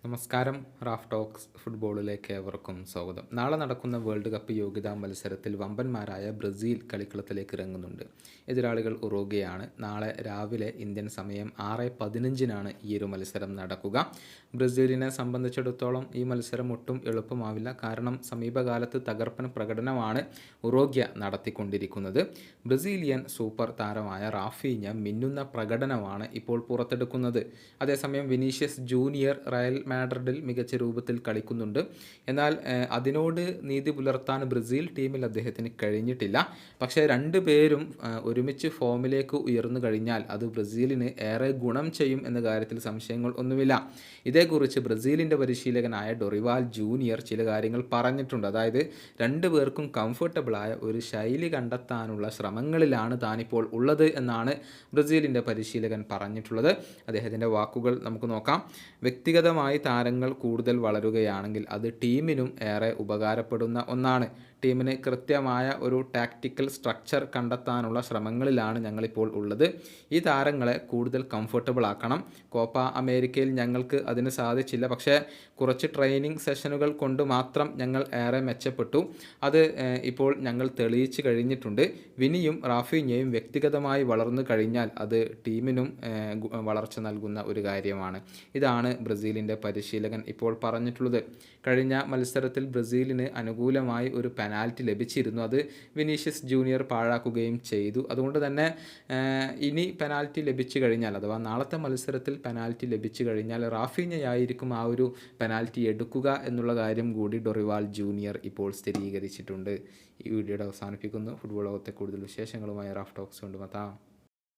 നമസ്കാരം. Raf talks ഫുട്ബോളിലേക്ക് ഏവർക്കും സ്വാഗതം. നാളെ നടക്കുന്ന വേൾഡ് കപ്പ് യോഗ്യതാ മത്സരത്തിൽ വമ്പന്മാരായ ബ്രസീൽ കളിക്കളത്തിലേക്ക് ഇറങ്ങുന്നുണ്ട്. എതിരാളികൾ ഉറുഗ്വേയാണ്. നാളെ രാവിലെ ഇന്ത്യൻ സമയം 6:15 ഈ ഒരു മത്സരം നടക്കുക. ബ്രസീലിനെ സംബന്ധിച്ചിടത്തോളം ഈ മത്സരം ഒട്ടും എളുപ്പമാവില്ല. കാരണം സമീപകാലത്ത് തകർപ്പൻ പ്രകടനമാണ് ഉറുഗ്വ നടത്തിക്കൊണ്ടിരിക്കുന്നത്. ബ്രസീലിയൻ സൂപ്പർ താരമായ റാഫീഞ്ഞ മിന്നുന്ന പ്രകടനമാണ് ഇപ്പോൾ പുറത്തെടുക്കുന്നത്. അതേസമയം വിനീഷ്യസ് ജൂനിയർ റയൽ മാഡ്രിഡിൽ മികച്ച രൂപത്തിൽ കളിക്കുന്നുണ്ട്. എന്നാൽ അതിനോട് നീതി പുലർത്താൻ ബ്രസീൽ ടീമിൽ അദ്ദേഹത്തിന് കഴിഞ്ഞിട്ടില്ല. പക്ഷേ രണ്ടുപേരും ഒരുമിച്ച് ഫോമിലേക്ക് ഉയർന്നു കഴിഞ്ഞാൽ അത് ബ്രസീലിന് ഏറെ ഗുണം ചെയ്യും എന്ന കാര്യത്തിൽ സംശയങ്ങൾ ഒന്നുമില്ല. ഇതേക്കുറിച്ച് ബ്രസീലിൻ്റെ പരിശീലകനായ ഡൊറിവാൽ ജൂനിയർ ചില കാര്യങ്ങൾ പറഞ്ഞിട്ടുണ്ട്. അതായത് രണ്ടുപേർക്കും കംഫർട്ടബിളായ ഒരു ശൈലി കണ്ടെത്താനുള്ള ശ്രമങ്ങളിലാണ് താനിപ്പോൾ ഉള്ളത് എന്നാണ് ബ്രസീലിൻ്റെ പരിശീലകൻ പറഞ്ഞിട്ടുള്ളത്. അദ്ദേഹത്തിൻ്റെ വാക്കുകൾ നമുക്ക് നോക്കാം. വ്യക്തിഗതമായി താരങ്ങൾ കൂടുതൽ വളരുകയാണെങ്കിൽ അത് ടീമിനും ഏറെ ഉപകാരപ്പെടുന്ന ഒന്നാണ്. ടീമിന് കൃത്യമായ ഒരു ടാക്റ്റിക്കൽ സ്ട്രക്ചർ കണ്ടെത്താനുള്ള ശ്രമങ്ങളിലാണ് ഞങ്ങളിപ്പോൾ ഉള്ളത്. ഈ താരങ്ങളെ കൂടുതൽ കംഫർട്ടബിൾ ആക്കണം. കോപ്പ അമേരിക്കയിൽ ഞങ്ങൾക്ക് അതിന് സാധിച്ചില്ല. പക്ഷേ കുറച്ച് ട്രെയിനിങ് സെഷനുകൾ കൊണ്ട് മാത്രം ഞങ്ങൾ ഏറെ മെച്ചപ്പെട്ടു. അത് ഇപ്പോൾ ഞങ്ങൾ തെളിയിച്ച് കഴിഞ്ഞിട്ടുണ്ട്. വിനിയും റാഫീഞ്ഞയും വ്യക്തിഗതമായി വളർന്നു കഴിഞ്ഞാൽ അത് ടീമിനും വളർച്ച നൽകുന്ന ഒരു കാര്യമാണ്. ഇതാണ് ബ്രസീലിൻ്റെ പരിശീലകൻ ഇപ്പോൾ പറഞ്ഞിട്ടുള്ളത്. കഴിഞ്ഞ മത്സരത്തിൽ ബ്രസീലിന് അനുകൂലമായി ഒരു പെനാൽറ്റി ലഭിച്ചിരുന്നു. അത് വിനീഷ്യസ് ജൂനിയർ പാഴാക്കുകയും ചെയ്തു. അതുകൊണ്ട് തന്നെ ഇനി പെനാൽറ്റി ലഭിച്ചു കഴിഞ്ഞാൽ, അഥവാ നാളത്തെ മത്സരത്തിൽ പെനാൽറ്റി ലഭിച്ചു കഴിഞ്ഞാൽ റാഫീഞ്ഞയായിരിക്കും ആ ഒരു പെനാൽറ്റി എടുക്കുക എന്നുള്ള കാര്യം കൂടി ഡൊറിവാൽ ജൂനിയർ ഇപ്പോൾ സ്ഥിരീകരിച്ചിട്ടുണ്ട്. ഈ വീഡിയോയുടെ അവസാനിപ്പിക്കുന്നു. ഫുട്ബോൾ ലോകത്തെ കൂടുതൽ വിശേഷങ്ങളുമായി റാഫ് ടോക്സ് കൊണ്ടുമെത്താം.